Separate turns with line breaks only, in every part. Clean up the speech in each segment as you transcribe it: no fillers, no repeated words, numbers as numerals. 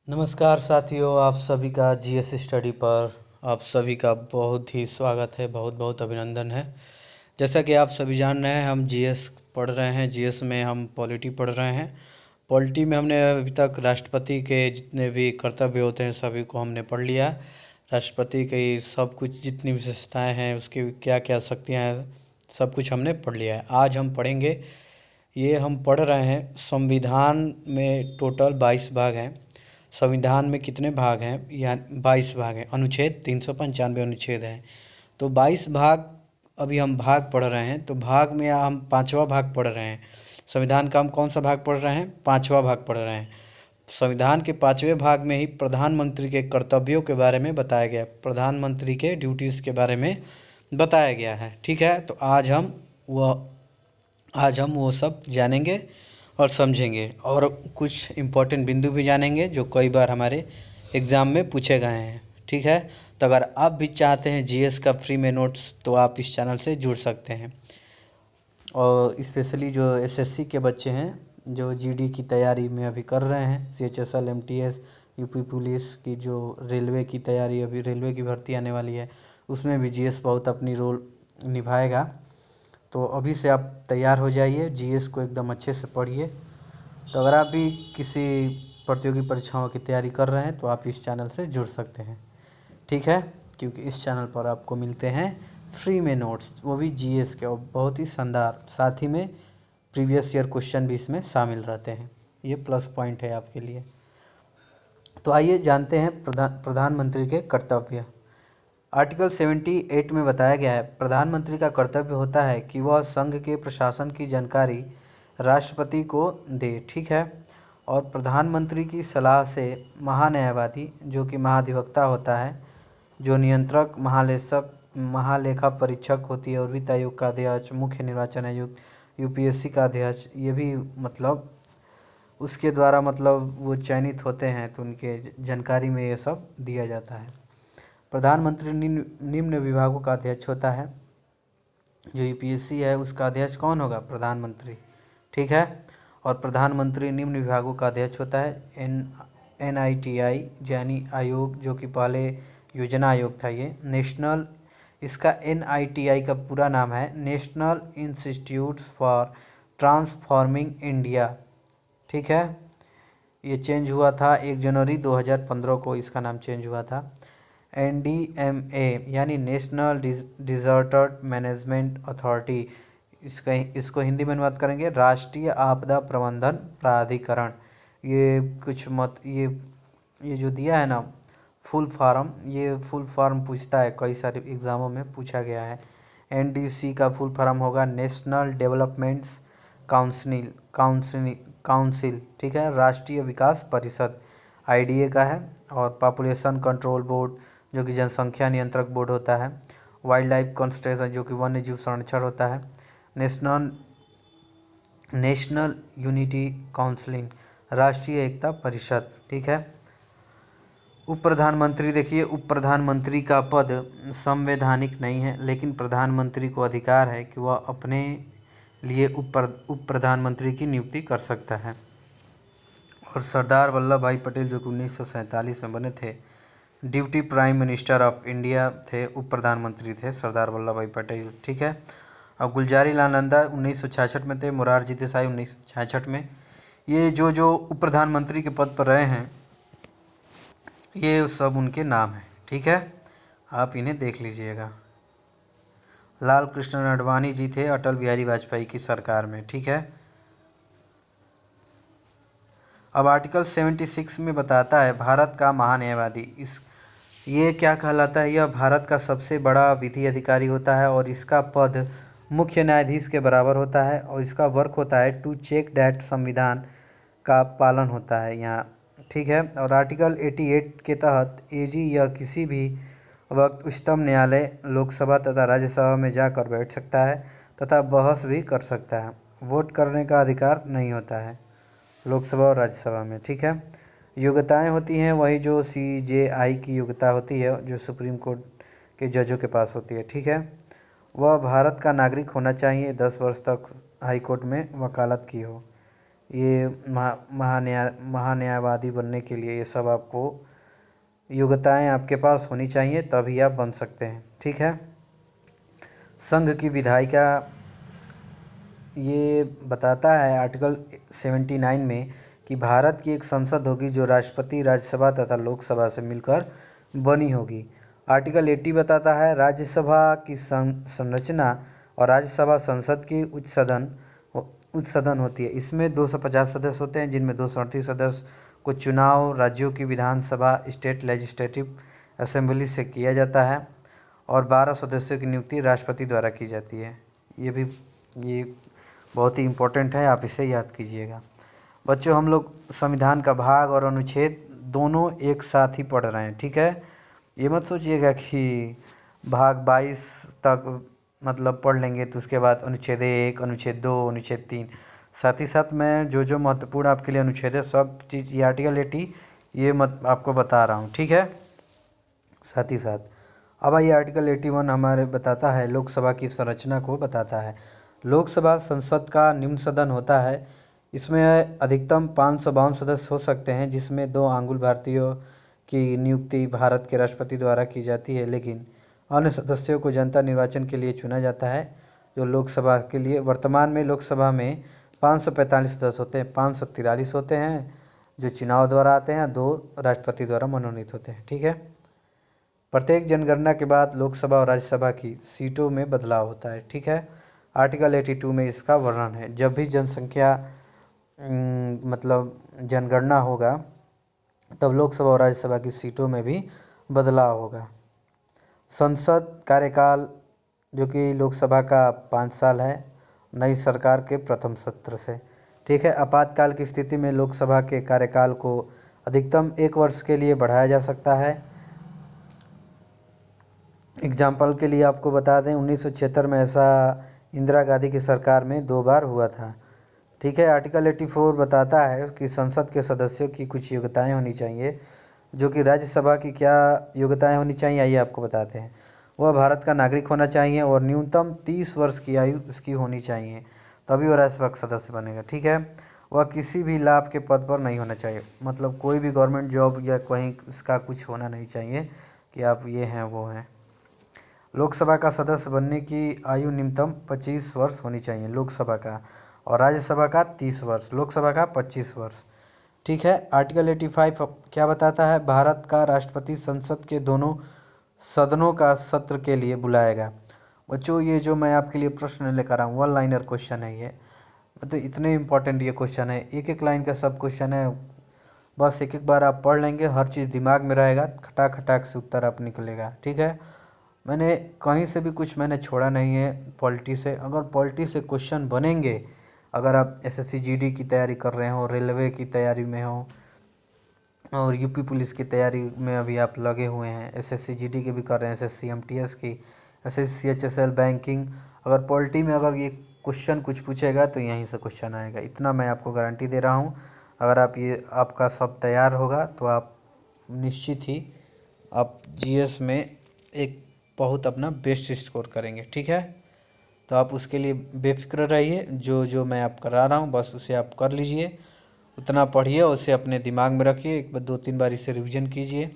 नमस्कार साथियों, आप सभी का जीएस स्टडी पर आप सभी का बहुत ही स्वागत है। बहुत बहुत अभिनंदन है। जैसा कि आप सभी जान रहे हैं, हम जीएस पढ़ रहे हैं। जीएस में हम पॉलिटी पढ़ रहे हैं। पॉलिटी में हमने अभी तक राष्ट्रपति के जितने भी कर्तव्य होते हैं सभी को हमने पढ़ लिया। राष्ट्रपति की सब कुछ जितनी विशेषताएं हैं, उसकी क्या क्या शक्तियाँ हैं, सब कुछ हमने पढ़ लिया है। आज हम पढ़ेंगे, ये हम पढ़ रहे हैं संविधान में टोटल 22 भाग हैं। संविधान में कितने भाग हैं? या 22 भाग हैं। अनुच्छेद 395 अनुच्छेद हैं। तो 22 भाग अभी हम भाग पढ़ रहे हैं। तो भाग में हम पांचवा भाग पढ़ रहे हैं। संविधान का हम कौन सा भाग पढ़ रहे हैं? पांचवा भाग पढ़ रहे हैं। संविधान के पांचवें भाग में ही प्रधानमंत्री के कर्तव्यों के बारे में बताया गया, प्रधानमंत्री के ड्यूटीज़ के बारे में बताया गया है। ठीक है, तो आज हम वो सब जानेंगे और समझेंगे, और कुछ इम्पोर्टेंट बिंदु भी जानेंगे जो कई बार हमारे एग्ज़ाम में पूछे गए हैं। ठीक है, तो अगर आप भी चाहते हैं जीएस का फ्री में नोट्स, तो आप इस चैनल से जुड़ सकते हैं। और स्पेशली जो एसएससी के बच्चे हैं, जो जीडी की तैयारी में अभी कर रहे हैं, सीएचएसएल, एमटीएस, यूपी पुलिस की जो रेलवे की तैयारी, अभी रेलवे की भर्ती आने वाली है, उसमें भी जीएस बहुत अपनी रोल निभाएगा। तो अभी से आप तैयार हो जाइए, जीएस को एकदम अच्छे से पढ़िए। तो अगर आप भी किसी प्रतियोगी परीक्षाओं की तैयारी कर रहे हैं तो आप इस चैनल से जुड़ सकते हैं। ठीक है, क्योंकि इस चैनल पर आपको मिलते हैं फ्री में नोट्स, वो भी जीएस के, और बहुत ही शानदार। साथ ही में प्रीवियस ईयर क्वेश्चन भी इसमें शामिल रहते हैं। ये प्लस पॉइंट है आपके लिए। तो आइए जानते हैं प्रधानमंत्री के कर्तव्य। आर्टिकल 78 में बताया गया है, प्रधानमंत्री का कर्तव्य होता है कि वह संघ के प्रशासन की जानकारी राष्ट्रपति को दे। ठीक है, और प्रधानमंत्री की सलाह से महान्यायवादी, जो कि महाधिवक्ता होता है, जो नियंत्रक, महालेखा परीक्षक होती है, और वित्त आयोग का अध्यक्ष, मुख्य निर्वाचन आयुक्त, यूपीएससी का अध्यक्ष, ये भी मतलब उसके द्वारा मतलब वो चयनित होते हैं, तो उनके जानकारी में ये सब दिया जाता है। प्रधानमंत्री निम्न विभागों का अध्यक्ष होता है। जो यूपीएससी है उसका अध्यक्ष कौन होगा? प्रधानमंत्री। ठीक है, और प्रधानमंत्री निम्न विभागों का अध्यक्ष होता है। एनआईटीआई यानी आयोग, जो कि पहले योजना आयोग था, ये नेशनल, इसका एनआईटीआई का पूरा नाम है national institute for transforming India. ठीक है, ये चेंज हुआ था 1 जनवरी 2015 को, इसका नाम चेंज हुआ था। एनडीएमए यानी नेशनल डिजास्टर मैनेजमेंट अथॉरिटी, इसको हिंदी में अनुवाद करेंगे राष्ट्रीय आपदा प्रबंधन प्राधिकरण। ये कुछ मत ये जो दिया है ना फुल फॉर्म, ये फुल फॉर्म पूछता है, कई सारे एग्जामों में पूछा गया है। एनडीसी का फुल फॉर्म होगा नेशनल डेवलपमेंट्स काउंसिल। ठीक है, राष्ट्रीय विकास परिषद आईडीए का है। और पॉपुलेशन कंट्रोल बोर्ड, जो कि जनसंख्या नियंत्रक बोर्ड होता है। वाइल्ड लाइफ कंजर्वेशन, जो कि वन्य जीव संरक्षण होता है। नेशनल यूनिटी काउंसिल, राष्ट्रीय एकता परिषद। ठीक है, उप प्रधानमंत्री, देखिए उप प्रधानमंत्री का पद संवैधानिक नहीं है, लेकिन प्रधानमंत्री को अधिकार है कि वह अपने लिए उप प्रधानमंत्री की नियुक्ति कर सकता है। और सरदार वल्लभ भाई पटेल, जो कि 1947 में बने थे, deputy prime minister of India थे, उप प्रधानमंत्री थे सरदार वल्लभ भाई पटेल। ठीक है, और गुलजारी लाल नंदा 1966 में थे, मोरारजी देसाई 1966 में। ये जो उप प्रधानमंत्री के पद पर रहे हैं, ये सब उनके नाम हैं। ठीक है, आप इन्हें देख लीजिएगा। लाल कृष्ण आडवाणी जी थे अटल बिहारी वाजपेयी की सरकार में। ठीक है, अब आर्टिकल 76 में बताता है भारत का महान्यायवादी, ये क्या कहलाता है? यह भारत का सबसे बड़ा विधि अधिकारी होता है, और इसका पद मुख्य न्यायाधीश के बराबर होता है, और इसका वर्क होता है टू चेक डैट संविधान का पालन होता है यहाँ। ठीक है, और आर्टिकल 88 के तहत एजी यह किसी भी वक्त उच्चतम न्यायालय, लोकसभा तथा राज्यसभा में जाकर बैठ सकता है तथा बहस भी कर सकता है। वोट करने का अधिकार नहीं होता है लोकसभा और राज्यसभा में। ठीक है, योग्यताएं होती हैं वही जो सीजेआई की योग्यता होती है, जो सुप्रीम कोर्ट के जजों के पास होती है। ठीक है, वह भारत का नागरिक होना चाहिए, 10 वर्ष तक हाई कोर्ट में वकालत की हो। ये महान्यायवादी बनने के लिए ये सब आपको योग्यताएं आपके पास होनी चाहिए, तभी आप बन सकते हैं। ठीक है। संघ की विधायिका ये बताता है आर्टिकल 79 में कि भारत की एक संसद होगी जो राष्ट्रपति, राज्यसभा तथा लोकसभा से मिलकर बनी होगी। आर्टिकल 80 बताता है राज्यसभा की संरचना और राज्यसभा संसद की उच्च सदन होती है। इसमें 250 सदस्य होते हैं, जिनमें 238 सदस्य को चुनाव राज्यों की विधानसभा स्टेट लेजिस्लेटिव असेंबली से किया जाता है और 12 सदस्यों की नियुक्ति राष्ट्रपति द्वारा की जाती है। ये बहुत ही इम्पोर्टेंट है, आप इसे याद कीजिएगा। बच्चों, हम लोग संविधान का भाग और अनुच्छेद दोनों एक साथ ही पढ़ रहे हैं। ठीक है। ये मत सोचिएगा कि भाग 22 तक मतलब पढ़ लेंगे तो उसके बाद अनुच्छेद 1, अनुच्छेद 2, अनुच्छेद 3, साथ ही साथ मैं जो महत्वपूर्ण आपके लिए अनुच्छेद है सब चीज़, ये आर्टिकल 80 ये आपको बता रहा हूँ। ठीक है। साथ ही साथ अब आइए आर्टिकल 81 हमारे बताता है लोकसभा की संरचना को बताता है। लोकसभा संसद का निम्न सदन होता है। इसमें अधिकतम 552 सदस्य हो सकते हैं, जिसमें 2 आंगुल भारतीयों की नियुक्ति भारत के राष्ट्रपति द्वारा की जाती है, लेकिन अन्य सदस्यों को जनता निर्वाचन के लिए चुना जाता है। जो लोकसभा के लिए वर्तमान में लोकसभा में 545 सदस्य होते हैं, 543 होते हैं जो चुनाव द्वारा आते हैं, 2 राष्ट्रपति द्वारा मनोनीत होते हैं। ठीक है। प्रत्येक जनगणना के बाद लोकसभा और राज्यसभा की सीटों में बदलाव होता है। ठीक है। आर्टिकल 82 में इसका वर्णन है। जब भी जनसंख्या मतलब जनगणना होगा तब लोकसभा और राज्यसभा की सीटों में भी बदलाव होगा। संसद कार्यकाल जो कि लोकसभा का 5 साल है, नई सरकार के प्रथम सत्र से। ठीक है। आपातकाल की स्थिति में लोकसभा के कार्यकाल को अधिकतम 1 वर्ष के लिए बढ़ाया जा सकता है। एग्जाम्पल के लिए आपको बता दें 1976 में ऐसा इंदिरा गांधी की सरकार में 2 बार हुआ था। ठीक है। आर्टिकल 84 बताता है कि संसद के सदस्यों की कुछ योग्यताएं होनी चाहिए, जो कि राज्यसभा की क्या योग्यताएं होनी चाहिए आइए आपको बताते हैं। वह भारत का नागरिक होना चाहिए और न्यूनतम 30 वर्ष की आयु उसकी होनी चाहिए, तभी वह राज्यसभा का सदस्य बनेगा। ठीक है। वह किसी भी लाभ के पद पर नहीं होना चाहिए, मतलब कोई भी गवर्नमेंट जॉब या कहीं इसका कुछ होना नहीं चाहिए कि आप ये हैं वो हैं। लोकसभा का सदस्य बनने की आयु न्यूनतम 25 वर्ष होनी चाहिए लोकसभा का, और राज्यसभा का 30 वर्ष, लोकसभा का 25 वर्ष। ठीक है। आर्टिकल 85 क्या बताता है भारत का राष्ट्रपति संसद के दोनों सदनों का सत्र के लिए बुलाएगा। बच्चों, ये जो मैं आपके लिए प्रश्न लेकर आया हूँ 1 लाइनर क्वेश्चन है ये, मतलब इतने इंपॉर्टेंट ये क्वेश्चन है, एक एक लाइन का सब क्वेश्चन है। बस एक एक बार आप पढ़ लेंगे, हर चीज़ दिमाग में रहेगा, खटाक खटाक से उत्तर आप निकलेगा। ठीक है। मैंने कहीं से भी कुछ मैंने छोड़ा नहीं है पॉलिटी से। अगर पॉलिटी से क्वेश्चन बनेंगे, अगर आप एसएससी जीडी की तैयारी कर रहे हो, रेलवे की तैयारी में हो और यूपी पुलिस की तैयारी में अभी आप लगे हुए हैं, एसएससी जीडी के भी कर रहे हैं, एसएससी एमटीएस की, एसएससी सीएचएसएल बैंकिंग, अगर पॉलिटी में अगर ये क्वेश्चन कुछ पूछेगा तो यहीं से क्वेश्चन आएगा, इतना मैं आपको गारंटी दे रहा हूँ। अगर आप ये आपका सब तैयार होगा तो आप निश्चित ही आप जीएस में एक बहुत अपना बेस्ट स्कोर करेंगे। ठीक है। तो आप उसके लिए बेफिक्र रहिए, जो जो मैं आप करा रहा हूँ बस उसे आप कर लीजिए, उतना पढ़िए, उसे अपने दिमाग में रखिए, एक बार 2-3 बार इसे रिवीजन कीजिए,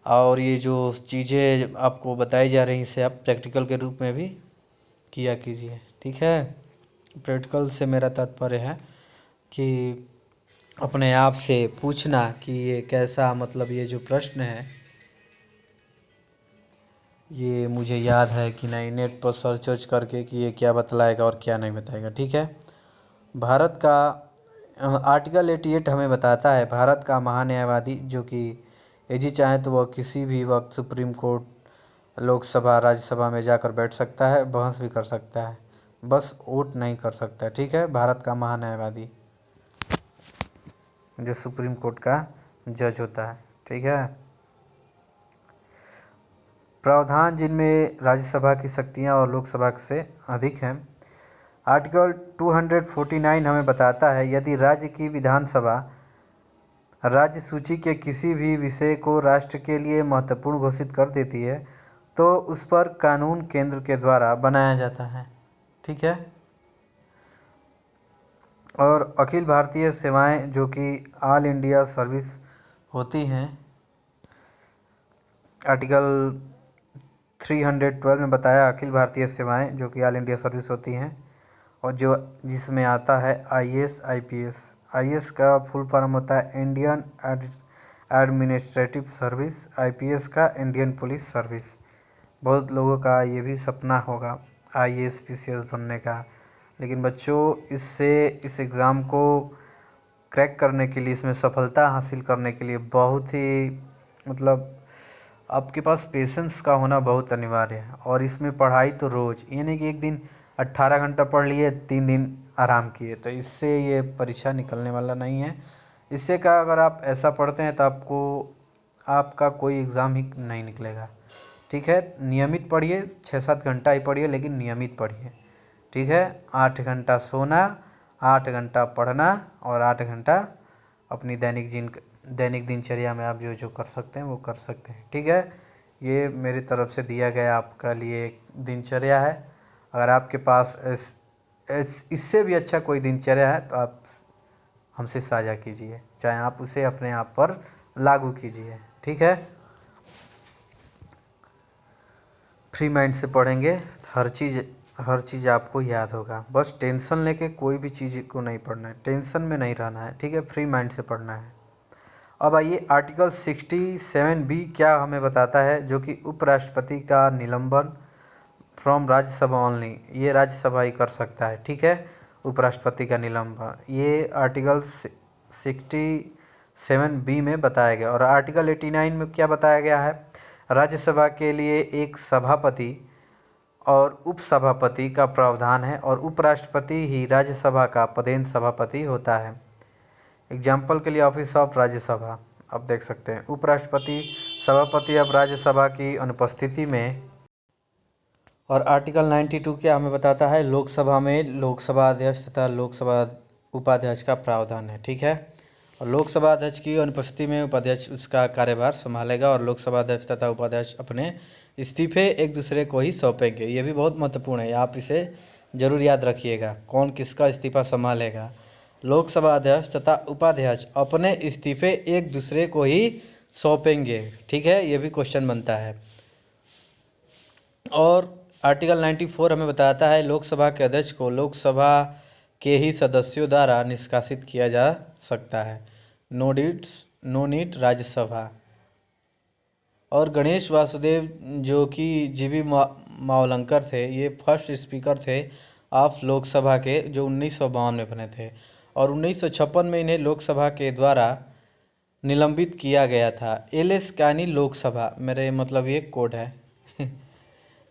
और ये जो चीज़ें आपको बताई जा रही इसे आप प्रैक्टिकल के रूप में भी किया कीजिए। ठीक है। प्रैक्टिकल से मेरा तात्पर्य है कि अपने आप से पूछना कि ये कैसा, मतलब ये जो प्रश्न है ये मुझे याद है कि नहीं, नेट पर सर्च वर्च करके कि ये क्या बतलाएगा और क्या नहीं बताएगा। ठीक है। भारत का आर्टिकल 88 हमें बताता है भारत का महान्यायवादी जो कि यदि चाहे तो वह किसी भी वक्त सुप्रीम कोर्ट, लोकसभा, राज्यसभा में जाकर बैठ सकता है, बहस भी कर सकता है, बस वोट नहीं कर सकता। ठीक है। भारत का महान्यायवादी जो सुप्रीम कोर्ट का जज होता है। ठीक है। प्रावधान जिनमें राज्यसभा की शक्तियां और लोकसभा से अधिक हैं। आर्टिकल 249 हमें बताता है यदि राज्य की विधानसभा राज्य सूची के किसी भी विषय को राष्ट्र के लिए महत्वपूर्ण घोषित कर देती है तो उस पर कानून केंद्र के द्वारा बनाया जाता है। ठीक है। और अखिल भारतीय सेवाएं जो कि ऑल इंडिया सर्विस होती हैं, आर्टिकल 312 में बताया अखिल भारतीय सेवाएं जो कि ऑल इंडिया सर्विस होती हैं, और जो जिसमें आता है आईएएस आईपीएस। आईएएस का फुल फॉर्म होता है इंडियन एडमिनिस्ट्रेटिव सर्विस, आईपीएस का इंडियन पुलिस सर्विस। बहुत लोगों का ये भी सपना होगा आईएएस पीसीएस बनने का, लेकिन बच्चों इस एग्ज़ाम को क्रैक करने के लिए, इसमें सफलता हासिल करने के लिए बहुत ही मतलब आपके पास पेशेंस का होना बहुत अनिवार्य है। और इसमें पढ़ाई तो रोज़, ये नहीं कि एक दिन 18 घंटा पढ़ लिए 3 दिन आराम किए, तो इससे ये परीक्षा निकलने वाला नहीं है। इससे का अगर आप ऐसा पढ़ते हैं तो आपका कोई एग्ज़ाम ही नहीं निकलेगा। ठीक है, नियमित पढ़िए, 6-7 घंटा ही पढ़िए, लेकिन नियमित पढ़िए। ठीक है, 8 घंटा सोना, 8 घंटा पढ़ना और 8 घंटा अपनी दैनिक दिनचर्या में आप जो जो कर सकते हैं वो कर सकते हैं। ठीक है, ये मेरी तरफ से दिया गया आपका लिए एक दिनचर्या है। अगर आपके पास इससे भी अच्छा कोई दिनचर्या है तो आप हमसे साझा कीजिए, चाहे आप उसे अपने आप पर लागू कीजिए। ठीक है, फ्री माइंड से पढ़ेंगे, हर चीज़ आपको याद होगा। बस टेंशन लेके कोई भी चीज़ को नहीं पढ़ना है, टेंशन में नहीं रहना है। ठीक है, फ्री माइंड से पढ़ना है। अब आइए, आर्टिकल 67B क्या हमें बताता है, जो कि उपराष्ट्रपति का निलंबन फ्रॉम राज्यसभा ओनली, ये राज्यसभा ही कर सकता है। ठीक है, उपराष्ट्रपति का निलंबन ये आर्टिकल 67B में बताया गया। और आर्टिकल 89 में क्या बताया गया है, राज्यसभा के लिए एक सभापति और उपसभापति का प्रावधान है, और उपराष्ट्रपति ही राज्यसभा का पदेन सभापति होता है। एग्जाम्पल के लिए ऑफिस ऑफ राज्यसभा आप देख सकते हैं, उपराष्ट्रपति सभापति अब राज्यसभा की अनुपस्थिति में। और आर्टिकल 92 क्या हमें बताता है, लोकसभा में लोकसभा अध्यक्ष तथा लोकसभा उपाध्यक्ष का प्रावधान है। ठीक है, और लोकसभा अध्यक्ष की अनुपस्थिति में उपाध्यक्ष उसका कार्यभार संभालेगा, और लोकसभा अध्यक्ष तथा उपाध्यक्ष अपने इस्तीफे एक दूसरे को ही सौंपेंगे। ये भी बहुत महत्वपूर्ण है, आप इसे जरूर याद रखिएगा, कौन किसका इस्तीफा संभालेगा। लोकसभा अध्यक्ष तथा उपाध्यक्ष अपने इस्तीफे एक दूसरे को ही सौंपेंगे। ठीक है, ये भी क्वेश्चन बनता है। और आर्टिकल 94 हमें बताता है, लोकसभा के अध्यक्ष को लोकसभा के ही सदस्यों द्वारा निष्कासित किया जा सकता है, नो नीड राज्यसभा। और गणेश वासुदेव जो कि जीवी मावलंकर थे, ये फर्स्ट स्पीकर थे ऑफ लोकसभा के, जो 1952 में बने थे, और 1956 में इन्हें लोकसभा के द्वारा निलंबित किया गया था। एलएस यानी लोकसभा, मेरे मतलब ये कोड है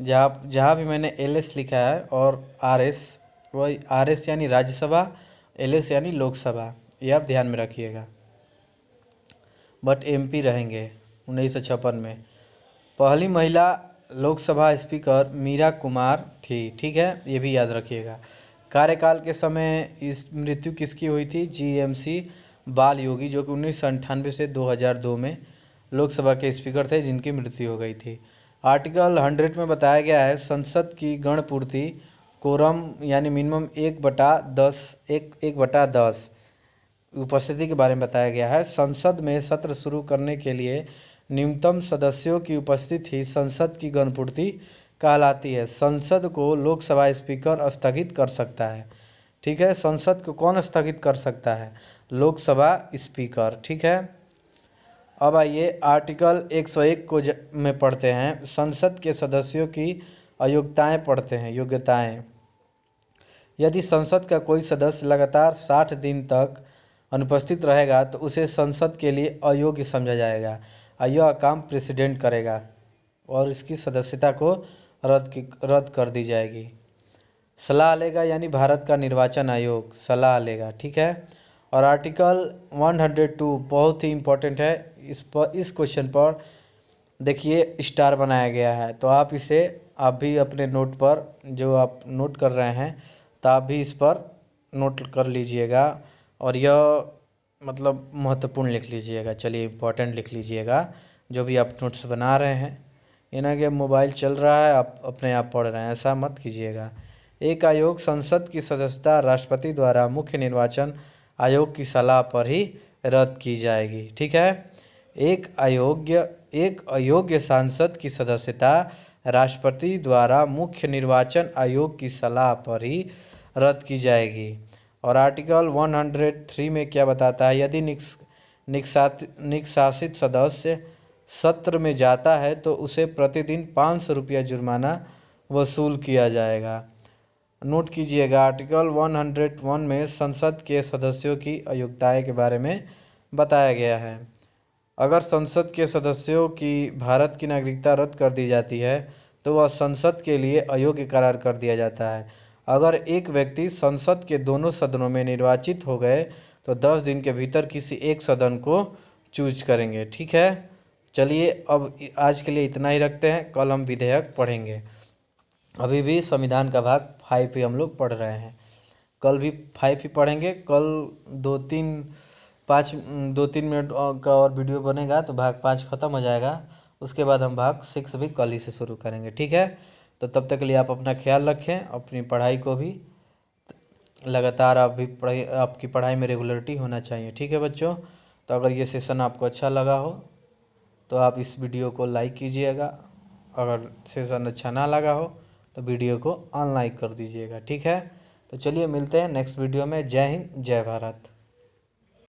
जहाँ भी मैंने एलएस लिखा है, और आरएस, वही आरएस यानी राज्यसभा, एलएस यानी लोकसभा, ये आप ध्यान में रखिएगा। बट एमपी रहेंगे 1956 में। पहली महिला लोकसभा स्पीकर मीरा कुमार थी। ठीक है, ये भी याद रखिएगा। कार्यकाल के समय इस मृत्यु किसकी हुई थी, जीएमसी बाल योगी, जो कि 1998 से 2002 में लोकसभा के स्पीकर थे, जिनकी मृत्यु हो गई थी। आर्टिकल 100 में बताया गया है, संसद की गणपूर्ति कोरम यानी मिनिमम 1/10 उपस्थिति के बारे में बताया गया है। संसद में सत्र शुरू करने के लिए न्यूनतम सदस्यों की उपस्थिति ही संसद की गणपूर्ति कहलाती है। संसद को लोकसभा स्पीकर स्थगित कर सकता है। ठीक है, संसद को कौन स्थगित कर सकता है, लोकसभा स्पीकर। ठीक है, अब आइए आर्टिकल 101 को में पढ़ते हैं, संसद के सदस्यों की अयोग्यताएं पढ़ते हैं, योग्यताएं। यदि संसद का कोई सदस्य लगातार 60 दिन तक अनुपस्थित रहेगा तो उसे संसद के लिए अयोग्य समझा जाएगा, यह काम प्रेसिडेंट करेगा और इसकी सदस्यता को रद्द कर दी जाएगी। सलाह लेगा यानी भारत का निर्वाचन आयोग सलाह लेगा। ठीक है, और आर्टिकल 102 बहुत ही इम्पोर्टेंट है, इस क्वेश्चन पर देखिए स्टार बनाया गया है, तो आप भी अपने नोट पर जो आप नोट कर रहे हैं तो आप भी इस पर नोट कर लीजिएगा, और यह मतलब महत्वपूर्ण लिख लीजिएगा। चलिए इम्पोर्टेंट लिख लीजिएगा जो भी आप नोट्स बना रहे हैं, ये ना कि मोबाइल चल रहा है आप अपने आप पढ़ रहे हैं, ऐसा मत कीजिएगा। एक आयोग संसद की सदस्यता राष्ट्रपति द्वारा मुख्य निर्वाचन आयोग की सलाह पर ही रद्द की जाएगी। ठीक है, एक अयोग्य सांसद की सदस्यता राष्ट्रपति द्वारा मुख्य निर्वाचन आयोग की सलाह पर ही रद्द की जाएगी। और आर्टिकल 103 में क्या बताता है, यदि निष्कासित सदस्य सत्र में जाता है तो उसे प्रतिदिन 500 रुपया जुर्माना वसूल किया जाएगा। नोट कीजिएगा, आर्टिकल 101 में संसद के सदस्यों की अयोग्यता के बारे में बताया गया है। अगर संसद के सदस्यों की भारत की नागरिकता रद्द कर दी जाती है तो वह संसद के लिए अयोग्य करार कर दिया जाता है। अगर एक व्यक्ति संसद के दोनों सदनों में निर्वाचित हो गए तो 10 दिन के भीतर किसी एक सदन को चूज करेंगे। ठीक है, चलिए अब आज के लिए इतना ही रखते हैं, कल हम विधेयक पढ़ेंगे। अभी भी संविधान का भाग 5 ही हम लोग पढ़ रहे हैं, कल भी 5 ही पढ़ेंगे। कल 2-3 मिनट का और वीडियो बनेगा तो भाग 5 खत्म हो जाएगा, उसके बाद हम भाग 6 भी कल ही से शुरू करेंगे। ठीक है, तो तब तक के लिए आप अपना ख्याल रखें, अपनी पढ़ाई को भी लगातार आपकी पढ़ाई में रेगुलरिटी होना चाहिए। ठीक है बच्चों, तो अगर ये सेशन आपको अच्छा लगा हो तो आप इस वीडियो को लाइक कीजिएगा, अगर सेशन अच्छा ना लगा हो तो वीडियो को अनलाइक कर दीजिएगा। ठीक है, तो चलिए मिलते हैं नेक्स्ट वीडियो में। जय हिंद, जय भारत।